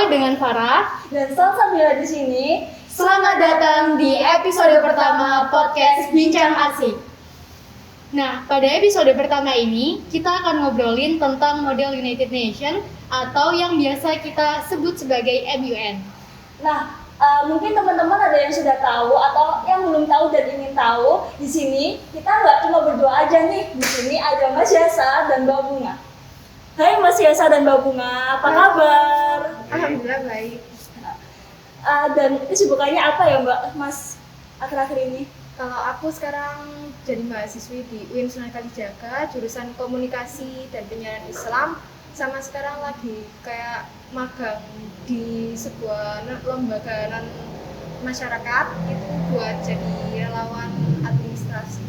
dengan Farah dan Salsabila di sini. Selamat datang di episode pertama podcast Bincang Asik. Nah, pada episode pertama ini kita akan ngobrolin tentang model United Nations atau yang biasa kita sebut sebagai MUN. Nah, mungkin teman-teman ada yang sudah tahu atau yang belum tahu dan ingin tahu. Di sini kita nggak cuma berdua aja nih. Di sini ada Mas Yasa dan Mbak Bunga. Hai Mas Yasa dan Mbak Bunga, apa kabar? Alhamdulillah baik. Dan kesibukannya apa ya Mbak Mas akhir-akhir ini? Kalau aku sekarang jadi mahasiswi di UIN Sunan Kalijaga, jurusan Komunikasi dan Penyiaran Islam, sama sekarang lagi kayak magang di sebuah lembaga non masyarakat itu buat jadi relawan administrasi.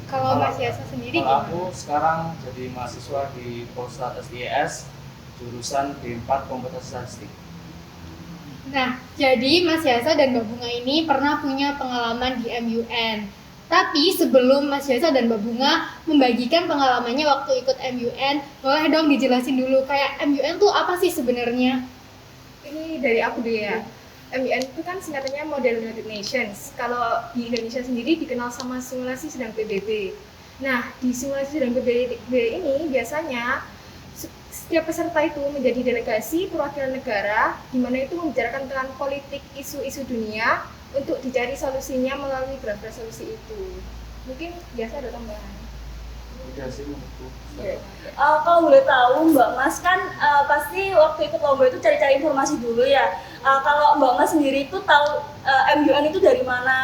Kalau Mas Yasa sendiri Kalau gimana? aku sekarang jadi mahasiswa di Polstat SDIS, jurusan D4 Komputer Statistik. Nah, jadi Mas Yasa dan Mbak Bunga ini pernah punya pengalaman di MUN. Tapi sebelum Mas Yasa dan Mbak Bunga membagikan pengalamannya waktu ikut MUN, boleh dong dijelasin dulu kayak MUN tuh apa sih sebenarnya? Ini dari aku dulu ya. MUN itu kan singkatannya Model United Nations. Kalau di Indonesia sendiri dikenal sama simulasi sidang PBB. Nah, di simulasi sidang PBB ini biasanya setiap peserta itu menjadi delegasi perwakilan negara di mana itu membicarakan tentang politik isu-isu dunia untuk dicari solusinya melalui draft resolusi itu. Mungkin biasa ada tambahan. Udah sih menurutku. Kalau boleh tahu Mbak Mas kan pasti waktu ikut lomba itu cari-cari informasi dulu ya. Kalau Mbak Mas sendiri itu tahu MUN itu dari mana?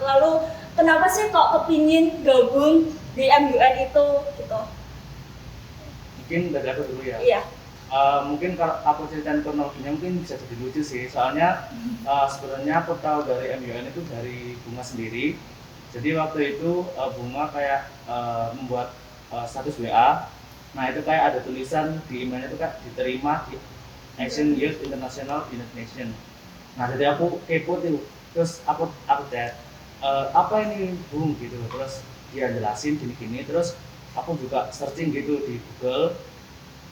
Lalu kenapa sih kok kepingin gabung di MUN itu gitu? Mungkin dari aku dulu ya. Iya. Mungkin kalau aku ceritain kronologinya mungkin bisa jadi lucu sih. Soalnya sebenarnya aku tahu dari MUN itu dari Bunga sendiri. Jadi waktu itu Bunga kayak membuat status WA. Nah itu kayak ada tulisan di emailnya itu kayak diterima di Action Youth International United Nations. Nah jadi aku kepo tuh, terus aku chat apa ini Bung gitu. Terus dia jelasin gini-gini. Terus aku juga searching gitu di Google.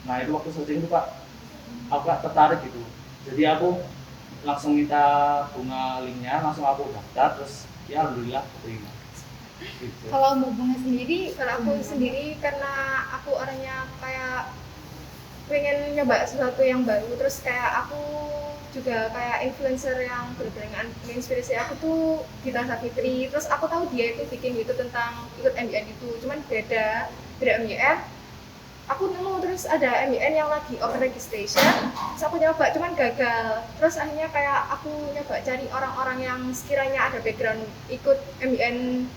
Nah itu waktu searching itu aku tertarik gitu. Jadi aku langsung minta Bunga linknya, langsung aku daftar. Terus ya alhamdulillah keterima. Gitu. Kalau Mbak Bunga sendiri, Kalau aku sendiri karena aku orangnya kayak pengen nyoba sesuatu yang baru, terus kayak aku juga kayak influencer yang benar-benar menginspirasi aku tuh Gita Savitri. Terus aku tahu dia itu bikin gitu tentang ikut MUN itu, cuman beda MUN. Aku nemu terus ada MUN yang lagi open registration, terus aku nyoba cuman gagal. Terus akhirnya kayak aku nyoba cari orang-orang yang sekiranya ada background ikut MUN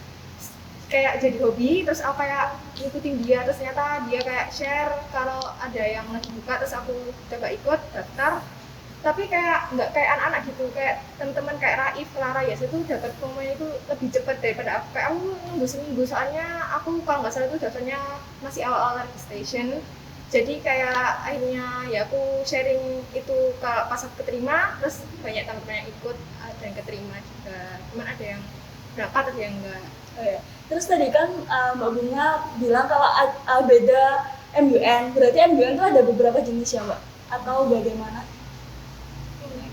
kayak jadi hobi, terus aku kayak ngikutin dia, terus ternyata dia kayak share kalau ada yang lagi buka, terus aku coba ikut daftar. Tapi kayak nggak kayak anak-anak gitu, kayak teman-teman kayak Raif, Clara ya itu dapat pemain itu lebih cepat daripada aku. Kayak aku nunggu seminggu, soalnya aku kalau nggak salah itu daftarnya masih awal-awal registration. Jadi kayak akhirnya ya aku sharing itu kalau pas aku keterima, terus banyak teman-teman yang ikut, ada yang keterima juga, cuman ada yang berangkat ada yang enggak. Oh, ya. Terus tadi kan Mbak Bunga bilang kalau beda MUN, berarti MUN itu ada beberapa jenis ya Mbak? Atau bagaimana?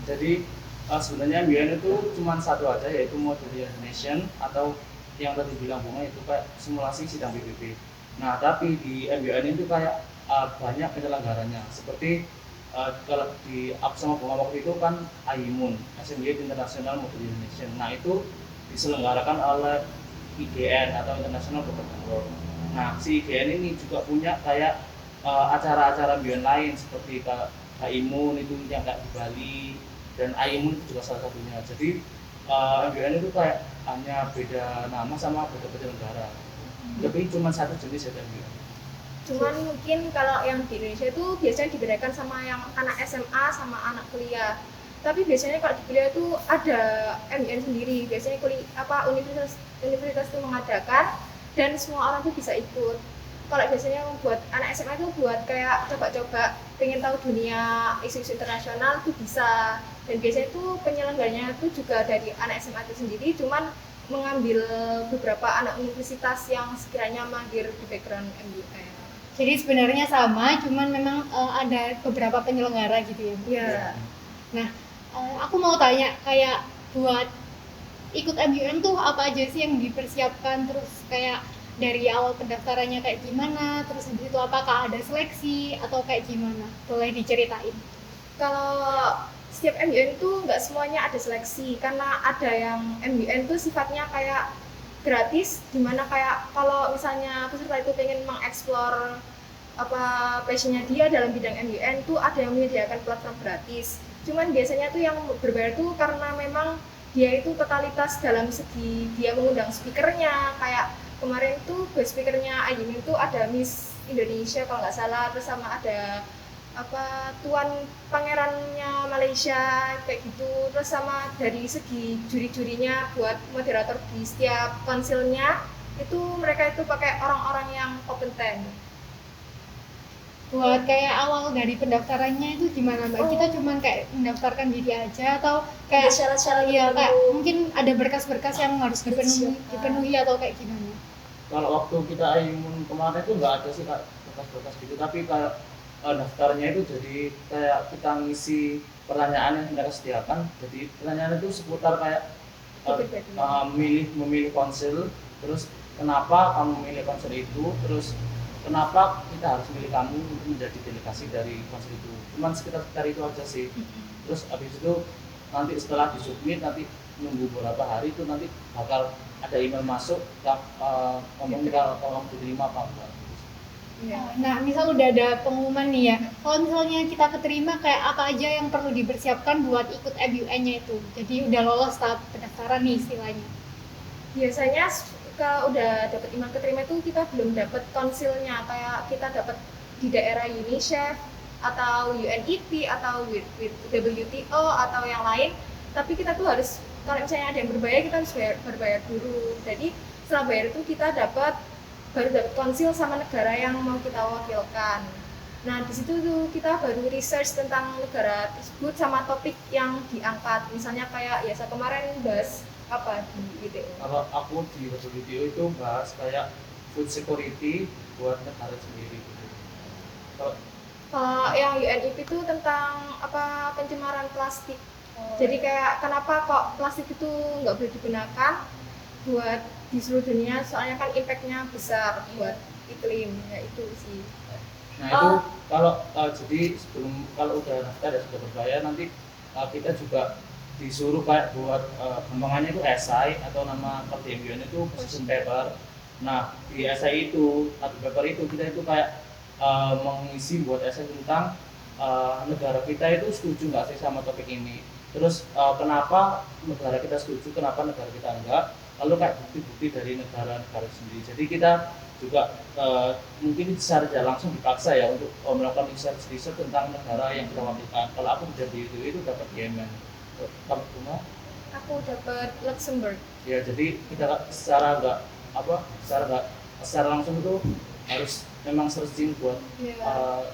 Jadi sebenarnya MUN itu cuma satu aja, yaitu Model United Nations atau yang tadi bilang Bunga itu kayak simulasi sidang PBB. Nah tapi di MUN itu kayak banyak penyelenggaranya, seperti kalau di aku sama Bunga waktu itu kan AIMUN, Asian Youth International Model United Nations. Nah itu diselenggarakan oleh IGN atau International Government Board. Nah si IGN ini juga punya kayak acara-acara MUN lain seperti AIMUN itu yang kayak di Bali, dan AIMUN itu juga salah satunya. Jadi MUN itu kayak hanya beda nama sama beda penyelenggara. Tapi cuma satu jenis ya MUN. Cuman mungkin kalau yang di Indonesia itu biasanya dibedakan sama yang anak SMA sama anak kuliah. Tapi biasanya kalau di kuliah itu ada MUN sendiri. Biasanya universitas itu mengadakan dan semua orang tuh bisa ikut. Kalau biasanya buat anak SMA itu buat kayak coba-coba pengen tahu dunia isu-isu internasional itu bisa. Dan biasanya itu penyelenggaranya itu juga dari anak SMA itu sendiri, cuman mengambil beberapa anak universitas yang sekiranya mahir di background MUN. Jadi sebenarnya sama, cuman memang ada beberapa penyelenggara gitu ya, Bu? Ya, Nah, aku mau tanya kayak buat ikut MUN tuh apa aja sih yang dipersiapkan, terus kayak dari awal pendaftarannya kayak gimana, terus habis itu apakah ada seleksi atau kayak gimana? Boleh diceritain? kalau setiap MUN itu nggak semuanya ada seleksi, karena ada yang MUN itu sifatnya kayak gratis, dimana kayak kalau misalnya peserta itu pengen mengeksplor apa passionnya dia dalam bidang MUN tuh ada yang menyediakan platform gratis. Cuman biasanya tuh yang berbayar tuh karena memang dia itu totalitas dalam segi dia mengundang speakernya, kayak kemarin tuh guest speakernya Ayumi itu ada Miss Indonesia kalau nggak salah, terus sama ada apa tuan pangerannya Malaysia kayak gitu, terus sama dari segi juri-jurinya buat moderator di setiap konsilnya itu mereka itu pakai orang-orang yang kompeten. Buat kayak awal dari pendaftarannya itu gimana, Mbak? Oh. Kita cuman kayak mendaftarkan diri aja atau kayak Ada syarat-syarat iya kayak tertentu. mungkin ada berkas-berkas yang harus dipenuhi, Siap. dipenuhi atau kayak gimana? Kalau waktu kita imun kemarin itu nggak ada sih kak berkas-berkas gitu, tapi kayak daftarnya itu jadi kayak kita ngisi pertanyaan yang mereka sediakan. Jadi pertanyaan itu seputar kayak memilih konsil, terus kenapa kamu memilih konsil itu, terus kenapa kita harus milih kamu untuk menjadi delegasi dari konsil itu. Cuman sekitar itu aja sih. Terus habis itu nanti setelah disubmit nanti nunggu beberapa hari itu nanti bakal ada email masuk ngomong kalau kamu diterima apa enggak. Nah, misal udah ada pengumuman nih ya, kalau misalnya kita keterima kayak apa aja yang perlu dipersiapkan buat ikut MUN-nya itu? Jadi udah lolos tahap pendaftaran nih istilahnya. Biasanya kalau udah dapat email keterima itu kita belum dapat konsilnya, kayak kita dapat di daerah UNICEF atau UNEP atau with WTO atau yang lain, tapi kita tuh harus kalau misalnya ada yang berbayar kita harus berbayar dulu. Jadi setelah bayar itu kita baru dapat konsil sama negara yang mau kita wakilkan. Nah di situ tuh kita baru research tentang negara tersebut sama topik yang diangkat. Misalnya kayak ya saya kemarin bahas apa di WTO. Kalau aku di WTO itu bahas kayak food security buat negara sendiri gitu. Kalau yang UNEP itu tentang apa pencemaran plastik. Jadi kayak kenapa kok plastik itu nggak boleh digunakan buat di seluruh dunia, soalnya kan impactnya besar buat iklim, ya itu sih. Nah itu kalau jadi sebelum kalau udah daftar dan sudah berbayar nanti kita juga disuruh kayak buat gampangannya itu esai atau nama kerja MUN itu position paper. Nah di esai itu atau paper itu kita itu kayak mengisi buat esai tentang negara kita itu setuju nggak sih sama topik ini. Terus kenapa negara kita setuju, kenapa negara kita enggak, lalu kayak bukti-bukti dari negara-negara sendiri. Jadi kita juga mungkin secara tidak langsung dipaksa ya untuk melakukan research tentang negara yang kita wakilkan. Kalau aku menjadi itu dapat Yemen. Kamu cuma? Aku dapat Luxembourg. Ya jadi kita secara langsung itu harus memang searching buat Ya.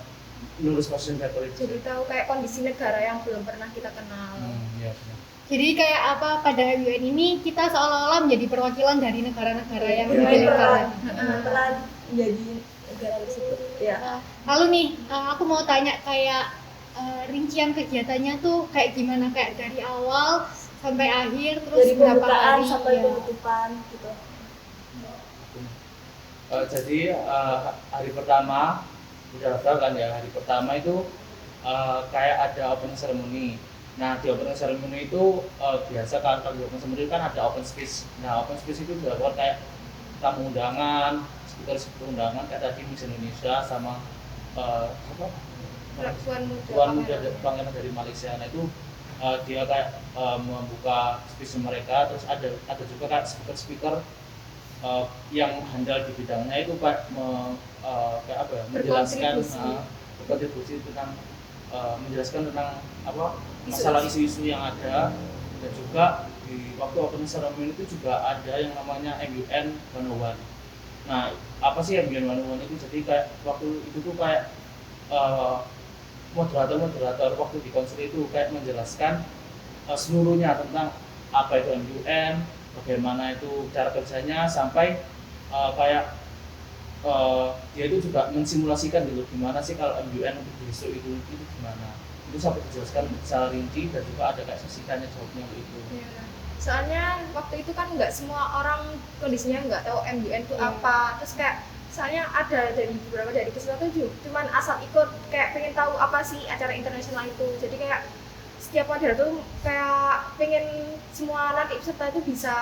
nulis question paper itu. Jadi tahu kayak kondisi negara yang belum pernah kita kenal. Iya. Jadi kayak apa pada MUN ini kita seolah-olah menjadi perwakilan dari negara-negara yang Iya. dipilihkan. Telah menjadi negara tersebut. Ya. Lalu nih, aku mau tanya kayak rincian kegiatannya tuh kayak gimana, kayak dari awal sampai akhir, terus Dari berapa pembukaan hari sampai ya. penutupan gitu. Jadi hari pertama udah daftar kan ya, hari pertama itu kayak ada opening ceremony. Nah di opening ceremony itu biasa kan kalau di opening ceremony kan ada open speech. Nah open speech itu dilakukan kayak tamu undangan, speaker undangan kayak tadi Miss Indonesia sama tuan muda pangeran dari Malaysia. Nah itu dia kayak membuka speech mereka, terus ada juga kayak speaker yang handal di bidangnya itu kayak kayak apa ya, menjelaskan berkontribusi tentang menjelaskan tentang apa masalah isu-isu yang ada. Dan juga di waktu opening ceremony itu juga ada yang namanya MUN 101. Nah apa sih MUN 101 itu? Jadi kayak waktu itu tuh kayak moderator waktu di konsil itu kayak menjelaskan seluruhnya tentang apa itu MUN, bagaimana itu cara kerjanya, sampai kayak dia itu juga mensimulasikan dulu gimana sih kalau MUN untuk besok itu gimana, itu sampai dijelaskan secara rinci dan juga ada kayak sesi tanya jawabnya untuk itu. Iya. Soalnya waktu itu kan nggak semua orang kondisinya nggak tahu MUN itu apa, terus kayak soalnya ada dari beberapa dari peserta tuh cuman asal ikut kayak pengen tahu apa sih acara internasional itu, jadi kayak setiap moderator tuh kayak pengen semua nanti peserta itu bisa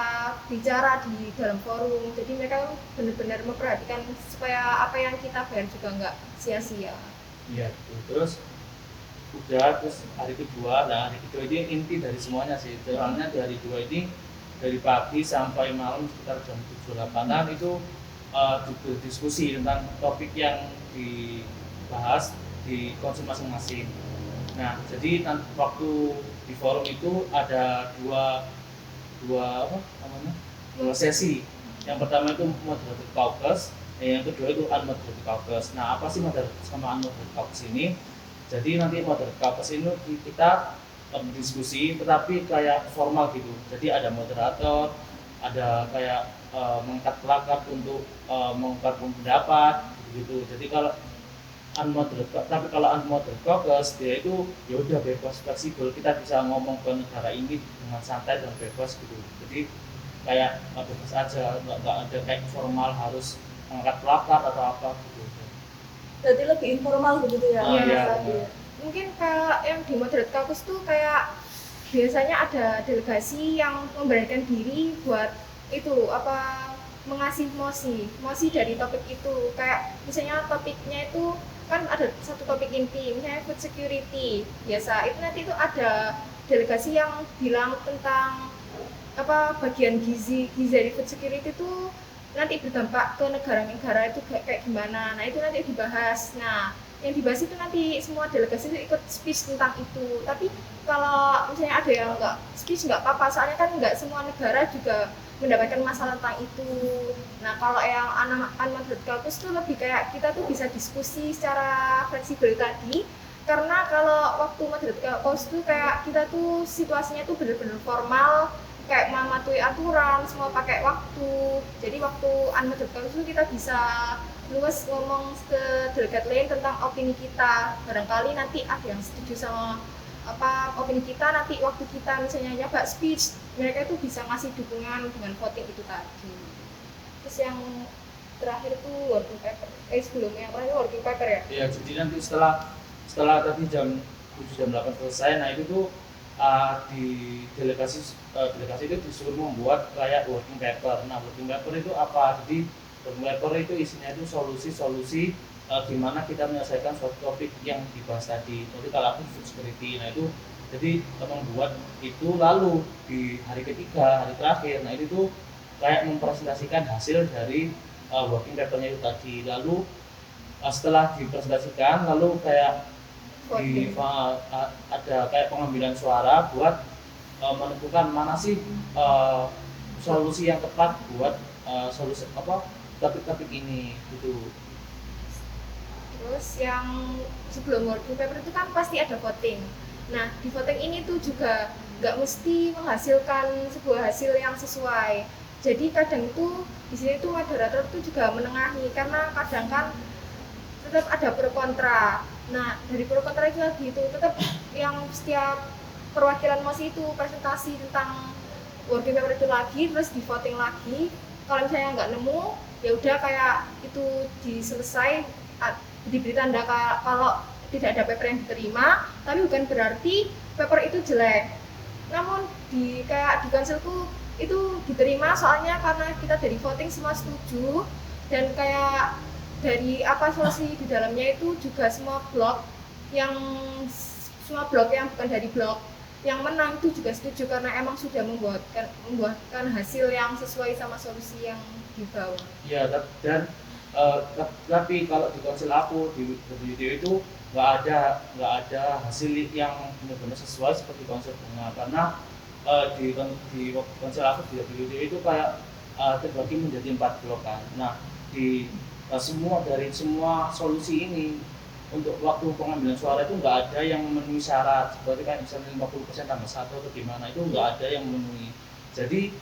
bicara di dalam forum, jadi mereka benar-benar memperhatikan supaya apa yang kita bayar juga nggak sia-sia. Iya gitu. Terus hari kedua, nah hari kedua ini inti dari semuanya sih. Soalnya di hari kedua ini dari pagi sampai malam sekitar jam 7-8 itu diskusi tentang topik yang dibahas di konsum masing-masing. Nah, jadi waktu di forum itu ada dua sesi. Yang pertama itu moderated caucus, yang kedua itu unmoderated caucus. Nah, apa sih moderated sama unmoderated caucus ini? Jadi nanti moderated caucus ini kita diskusi, tetapi kayak formal gitu. Jadi ada moderator, ada kayak mengangkat plakat untuk mengungkapkan pendapat, gitu. Jadi kalau unmoderated caucus dia itu ya udah bebas fleksibel, kita bisa ngomong ke negara ini dengan santai dan bebas gitu. Jadi kayak bebas aja, nggak ada kayak formal harus mengangkat plakat atau apa gitu. Jadi lebih informal begitu ya. Iya. Mungkin kayak yang di moderate caucus tuh kayak biasanya ada delegasi yang memberanikan diri buat itu apa mengasih mosi dari topik itu, kayak misalnya topiknya itu kan ada satu topik inti, misalnya food security biasa itu nanti itu ada delegasi yang bilang tentang apa bagian gizi dari food security itu nanti berdampak ke negara-negara itu kayak gimana. Nah itu nanti dibahas. Nah yang dibahas itu nanti semua delegasi itu ikut speech tentang itu. Tapi kalau misalnya ada yang nggak speech nggak apa-apa, soalnya kan nggak semua negara juga mendapatkan masalah tentang itu. Nah kalau yang unmoderated caucus itu lebih kayak kita tuh bisa diskusi secara fleksibel tadi. Karena kalau waktu moderated caucus tuh kayak kita tuh situasinya tuh benar-benar formal, kayak mematuhi aturan, semua pakai waktu. Jadi waktu unmoderated caucus itu kita bisa luas ngomong ke delegat lain tentang opini kita. Barangkali nanti ada yang setuju sama apa opini kita, nanti waktu kita misalnya nyoba speech, mereka itu bisa ngasih dukungan dengan voting itu tadi. Terus yang terakhir tuh working paper. Sebelum yang terakhir working paper ya? Iya, jadi nanti setelah tadi jam 7 jam 8 selesai, nah itu tuh di delegasi itu disuruh membuat kayak working paper. Nah, working paper itu apa? Jadi working paper itu isinya itu solusi-solusi gimana kita menyelesaikan suatu topik yang dibahas tadi. Jadi kalau aku food security, nah itu jadi membuat itu, lalu di hari ketiga, hari terakhir, nah itu tuh kayak mempresentasikan hasil dari working papernya itu tadi. Lalu setelah dipresentasikan, lalu kayak ada kayak pengambilan suara buat menentukan mana sih solusi yang tepat buat solusi apa topik-topik ini gitu. Terus yang sebelum working paper itu kan pasti ada voting. Nah di voting ini tuh juga nggak mesti menghasilkan sebuah hasil yang sesuai. Jadi kadang itu di sini tuh moderator tuh juga menengahi, karena kadang kan tetap ada pro kontra. Nah dari pro kontra itu lagi itu tetap yang setiap perwakilan mosi itu presentasi tentang working paper itu lagi, terus di voting lagi. Kalau misalnya nggak nemu, ya udah kayak itu diselesai, diberi tanda kalau tidak ada paper yang diterima, tapi bukan berarti paper itu jelek. Namun di konsilku itu diterima, soalnya karena kita dari voting semua setuju, dan kayak dari apa solusi di dalamnya itu juga semua blog yang bukan dari blog yang menang itu juga setuju, karena emang sudah membuatkan hasil yang sesuai sama solusi yang dibawa. Iya, dan tapi kalau di konsil aku di WTO itu nggak ada hasil yang benar-benar sesuai seperti konsil bunga, karena di konsil aku di WTO itu kayak terbagi menjadi 4 blok kan. Nah dari semua solusi ini untuk waktu pengambilan suara itu nggak ada yang memenuhi syarat, seperti kayak misalnya 50% tambah 1 atau gimana, itu nggak ada yang memenuhi. Jadi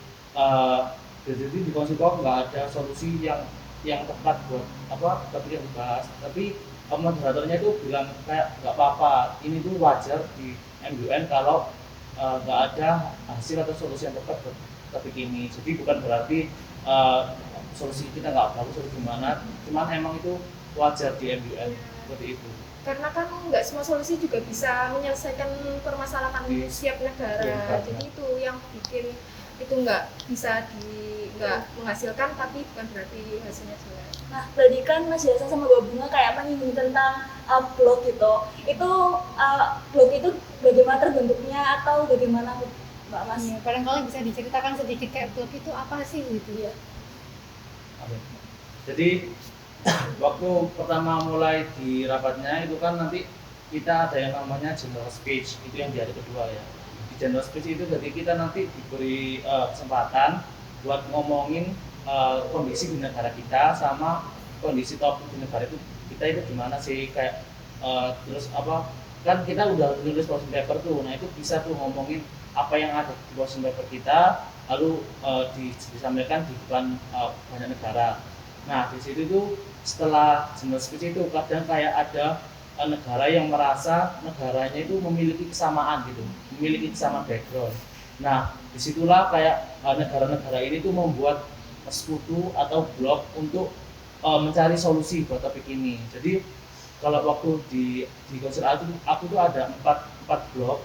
di konsil nggak ada solusi yang yang tepat buat topik yang dibahas. Tapi moderatornya itu bilang kayak nggak apa-apa, ini tuh wajar di MUN kalau nggak ada hasil atau solusi yang tepat buat topik ini. Jadi bukan berarti solusi kita nggak bagus atau gimana, cuman emang itu wajar di MUN seperti itu. Karena kan nggak semua solusi juga bisa menyelesaikan permasalahan setiap negara. Iya, Jadi itu yang bikin itu nggak bisa nggak menghasilkan, tapi bukan berarti hasilnya jelek. Nah, tadi kan Mas Yasa sama Mbak Bunga kayak menyinggung tentang blog gitu. Blog itu bagaimana terbentuknya atau bagaimana Mbak Mas? Ya, barangkali bisa diceritakan sedikit kayak blog itu apa sih gitu ya. Jadi waktu pertama mulai di rapatnya itu kan nanti kita ada yang namanya general speech, itu yang di hari kedua ya. Di general speech itu jadi kita nanti diberi kesempatan buat ngomongin kondisi di negara kita sama kondisi topik di negara itu kita itu gimana sih, kayak terus kan kita udah nulis question paper tuh, nah itu bisa tuh ngomongin apa yang ada di question paper kita lalu disampaikan di depan banyak negara. Nah di situ tuh setelah general speech itu kadang kayak ada negara yang merasa negaranya itu memiliki kesamaan gitu, memiliki kesamaan background. Nah disitulah kayak negara-negara ini tuh membuat sekutu atau blog untuk mencari solusi buat topik ini. Jadi kalau waktu di konser aku tuh ada empat blog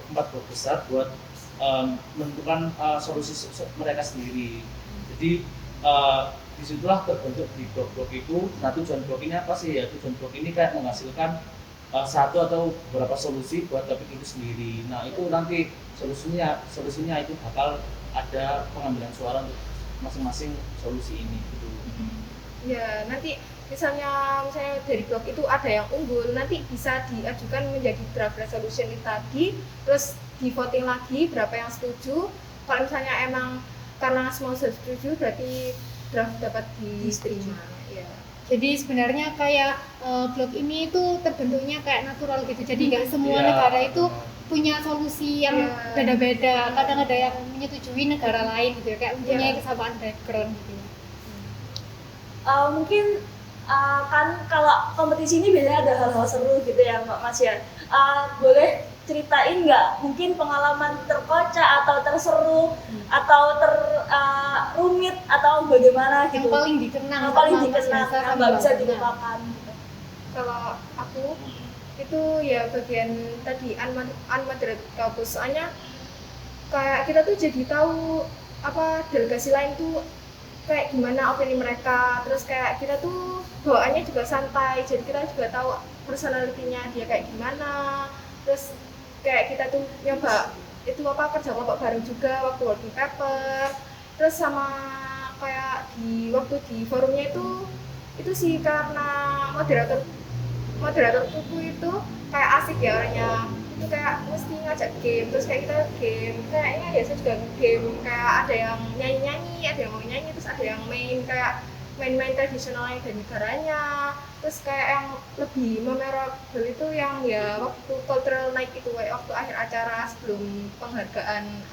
besar buat menentukan solusi mereka sendiri. Jadi disitulah terbentuk di blog-blog itu. Nah tujuan blog ini apa sih ya? Tujuan blog ini kayak menghasilkan satu atau beberapa solusi buat topik itu sendiri. Nah itu nanti solusinya itu bakal ada pengambilan suara untuk masing-masing solusi ini gitu. Ya nanti misalnya dari blog itu ada yang unggul, nanti bisa diajukan menjadi draft resolution itu tadi, terus di voting lagi berapa yang setuju. Kalau misalnya emang karena semua setuju berarti draft dapat diterima. Ya. Jadi sebenarnya kayak blog ini itu terbentuknya kayak natural gitu. Jadi nggak semua negara itu punya solusi yang beda-beda. Kadang ada yang menyetujui negara lain gitu ya, kayak mempunyai kesamaan background gitu. Mungkin kan kalau kompetisi ini biasanya ada hal-hal seru gitu ya Mbak Mas ya. Boleh ceritain nggak mungkin pengalaman terkocak atau terseru atau rumit atau bagaimana gitu? Yang paling dikenang, yang paling dikenang yang nggak bisa dilupakan gitu. Kalau aku itu ya bagian tadi unmoderate caucus, soalnya kayak kita tuh jadi tahu apa delegasi lain tuh kayak gimana opini mereka, terus kayak kita tuh bawaannya juga santai, jadi kita juga tahu personalitinya dia kayak gimana. Terus kayak kita tuh nyoba itu kerja kelompok bareng juga waktu working paper, terus sama kayak waktu di forumnya itu sih karena moderator buku itu kayak asik ya orangnya, itu kayak mesti ngajak game, terus kayak kita game kayaknya ya saya juga game, kayak ada yang nyanyi, ada yang mau nyanyi, terus ada yang main tradisionalnya dari negaranya. Terus kayak yang lebih memorable itu yang ya waktu cultural night itu, waktu akhir acara sebelum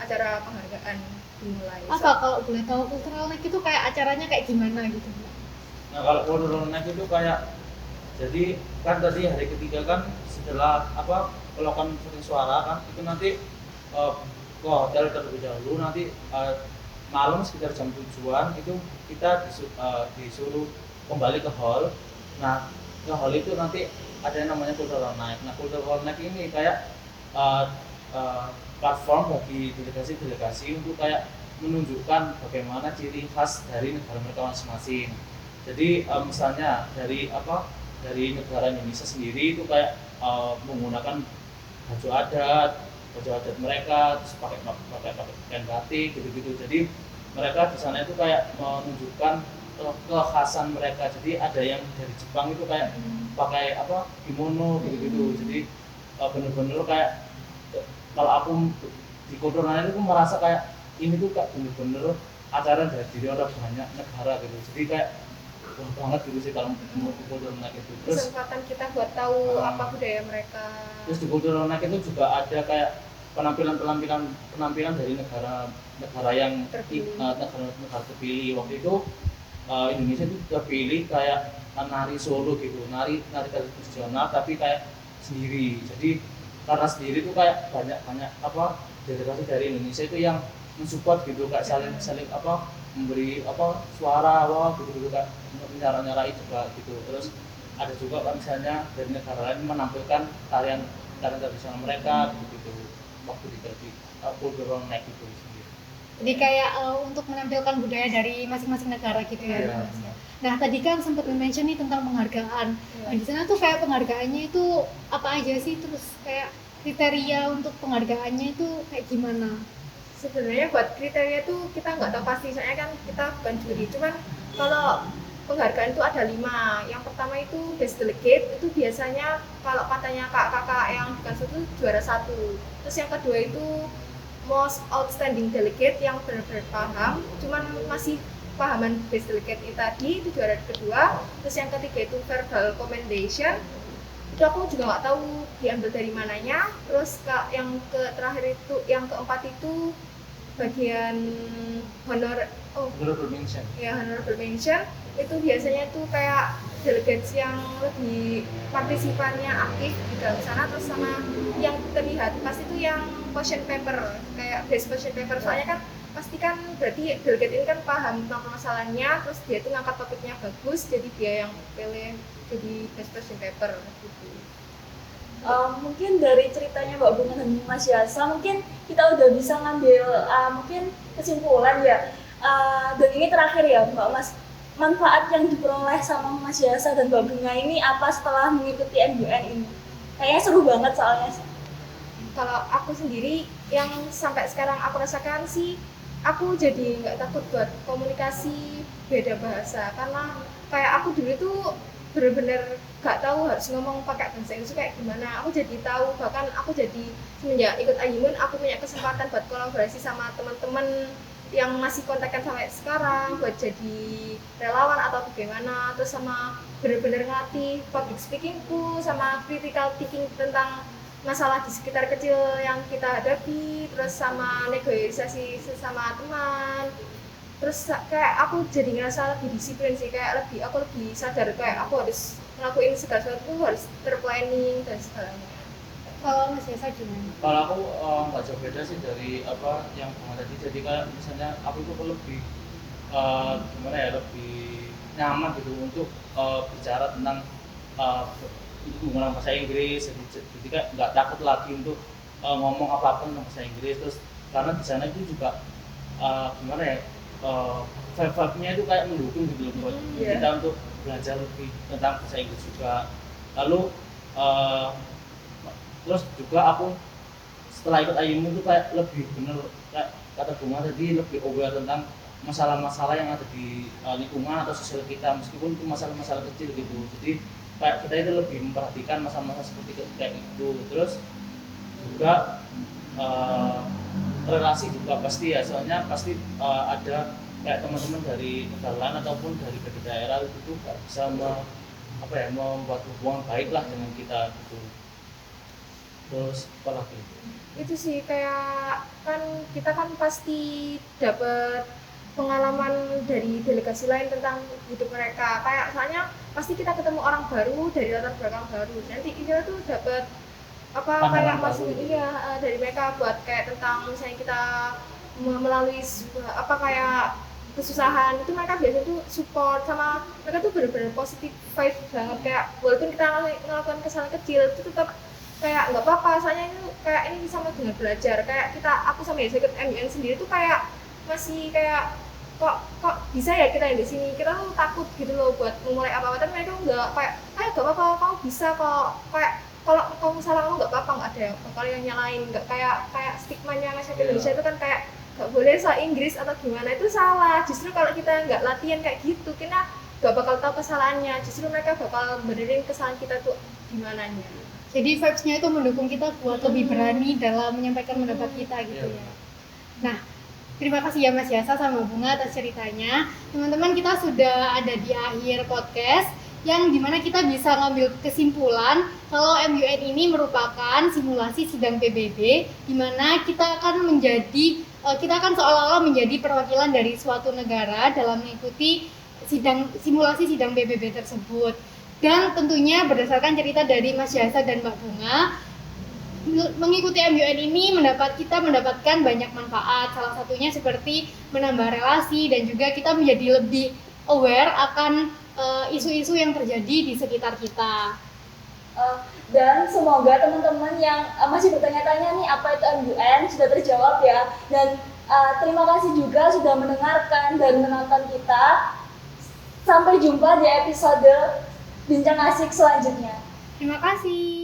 acara penghargaan dimulai. Apa kalau boleh tahu cultural night itu kayak acaranya kayak gimana gitu? Nah kalau cultural night itu kayak, jadi kan tadi hari ketiga kan setelah melakukan voting suara kan itu nanti ke hotel terlebih dahulu, nanti malam sekitar jam 7-an itu kita disuruh kembali ke hall. Nah ke hall itu nanti ada yang namanya cultural night. Nah cultural night ini kayak platform bagi delegasi-delegasi untuk kayak menunjukkan bagaimana ciri khas dari negara mereka masing-masing. Jadi misalnya dari negara Indonesia sendiri itu kayak menggunakan baju adat mereka, terus pakai pakaian batik gitu-gitu. Jadi mereka di sana itu kayak menunjukkan kekhasan mereka. Jadi ada yang dari Jepang itu kayak pakai kimono gitu-gitu. Jadi bener-bener kayak kalau aku di Kultural itu merasa kayak ini tuh kayak bener-bener acara dari diri orang banyak negara gitu. Jadi kayak wah banget gitu sih kalau mau di Kultural itu. Terus kesempatan kita buat tahu apa budaya mereka. Terus di Kultural itu juga ada kayak penampilan dari negara yang terpilih. negara terpilih. Waktu itu Indonesia itu terpilih kayak nari solo gitu, nari tradisional tapi kayak sendiri. Jadi karena sendiri tuh kayak banyak apa delegasi dari Indonesia itu yang mensupport gitu, kayak saling apa memberi apa suara apa gitu kayak nyara-nyarai juga gitu. Terus ada juga kan misalnya dari negara lain menampilkan tarian tradisional mereka gitu waktu di program naik gitu sendiri. Jadi kayak untuk menampilkan budaya dari masing-masing negara gitu ya. Iya. Nah tadi kan sempat mention nih tentang penghargaan. Nah di sana tuh kayak penghargaannya itu apa aja sih, terus kayak kriteria untuk penghargaannya itu kayak gimana? Sebenarnya buat kriteria tuh kita nggak tahu pasti, soalnya kan kita bukan juri. Cuman kalau penghargaan itu ada 5. Yang pertama itu best delegate, itu biasanya kalau katanya kakak-kakak yang di Kansu itu juara 1. Terus yang kedua itu most outstanding delegate, yang benar-benar paham, cuman masih pahaman best delegate ini tadi, itu juara kedua. Terus yang ketiga itu verbal commendation, itu aku juga nggak tahu diambil dari mananya. Terus yang terakhir itu, yang keempat itu bagian honorable mention, itu biasanya tuh kayak delegates yang lebih partisipannya aktif di dalam sana. Terus sama yang terlihat pasti itu yang question paper, kayak best question paper, soalnya kan pasti kan berarti delegate ini kan paham tentang permasalahannya, terus dia tuh ngangkat topiknya bagus, jadi dia yang pilih jadi best question paper gitu. Mungkin dari ceritanya Mbak Bunga dan Mas Yasa mungkin kita udah bisa ngambil mungkin kesimpulan ya. Dan ini terakhir ya Mbak Mas, manfaat yang diperoleh sama Mas Yasa dan Mbak Bunga ini apa setelah mengikuti MUN ini? Kayaknya seru banget soalnya. Kalau aku sendiri yang sampai sekarang aku rasakan sih, aku jadi nggak takut buat komunikasi beda bahasa, karena kayak aku dulu tuh bener-bener gak tahu harus ngomong pakai bahasa Inggris kayak gimana. Aku jadi tahu, bahkan aku jadi semenjak ikut Ayimun aku punya kesempatan buat kolaborasi sama teman-teman yang masih kontakkan sampai sekarang buat jadi relawan atau bagaimana. Terus sama bener-bener ngelatih public speakingku, sama critical thinking tentang masalah di sekitar kecil yang kita hadapi, terus sama negosiasi sesama teman. Terus kayak aku jadi ngerasa lebih disiplin sih, kayak aku lebih sadar kayak aku harus ngelakuin segala sesuatu harus terplanning dan segalanya. Kalau Mas Yasa gimana? Kalau aku nggak jauh beda sih dari apa yang Bunga tadi. Jadi kayak misalnya aku itu lebih gimana ya, lebih nyaman gitu untuk bicara tentang menggunakan bahasa Inggris. Jadi kayak nggak takut lagi untuk ngomong apa-apa tentang bahasa Inggris. Terus karena di sana itu juga gimana ya, vibe-nya itu kayak mendukung gitu loh buat kita untuk belajar lebih tentang bahasa Inggris juga. Lalu terus juga aku setelah ikut Ayimun itu kayak lebih bener, kayak kata Bunga tadi, lebih aware tentang masalah-masalah yang ada di lingkungan atau sosial kita, meskipun itu masalah-masalah kecil gitu. Jadi kayak kita itu lebih memperhatikan masalah-masalah seperti kayak itu. Terus juga relasi juga pasti ya, soalnya pasti ada kayak teman-teman dari negara lain ataupun dari beda daerah itu bisa membuat hubungan baik lah dengan kita gitu. Terus apa lagi? Itu sih kayak kan kita kan pasti dapat pengalaman dari delegasi lain tentang hidup mereka. Kayak soalnya pasti kita ketemu orang baru dari latar belakang baru. Nanti kita tuh dapat kayak masuk dari mereka buat kayak tentang misalnya kita melalui kayak kesusahan itu, mereka biasanya tuh support, sama mereka tuh benar-benar positif vibe banget. Kayak walaupun kita ngelakukan kesalahan kecil itu tetap kayak nggak apa-apa, soalnya ini kayak ini sama dengan belajar. Kayak aku sama Yasa ikut MUN sendiri tuh kayak masih kayak kok bisa ya kita yang di sini, kita tuh takut gitu loh buat memulai apa-apa, tapi mereka nggak kayak nggak apa-apa, kamu bisa kok, kayak kalau kamu salah kamu nggak apa-apa, nggak ada yang bakal yang nyalain. Nggak kayak stigmanya masyarakat Indonesia itu kan kayak nggak boleh soal Inggris atau gimana, itu salah. Justru kalau kita nggak latihan kayak gitu, kita nggak bakal tahu kesalahannya, justru mereka bakal benerin kesalahan kita tuh gimana nya. Jadi vibes-nya itu mendukung kita buat lebih berani dalam menyampaikan pendapat kita gitu ya. Nah, terima kasih ya Mas Yasa sama Bunga atas ceritanya. Teman-teman, kita sudah ada di akhir podcast yang dimana kita bisa ngambil kesimpulan kalau MUN ini merupakan simulasi sidang PBB, dimana kita akan seolah-olah menjadi perwakilan dari suatu negara dalam mengikuti simulasi sidang PBB tersebut. Dan tentunya berdasarkan cerita dari Mas Yasa dan Mbak Bunga, mengikuti MUN ini kita mendapatkan banyak manfaat. Salah satunya seperti menambah relasi dan juga kita menjadi lebih aware akan isu-isu yang terjadi di sekitar kita. Dan semoga teman-teman yang masih bertanya-tanya nih apa itu MUN sudah terjawab ya. Dan terima kasih juga sudah mendengarkan dan menonton kita. Sampai jumpa di episode Bincang Asik selanjutnya. Terima kasih.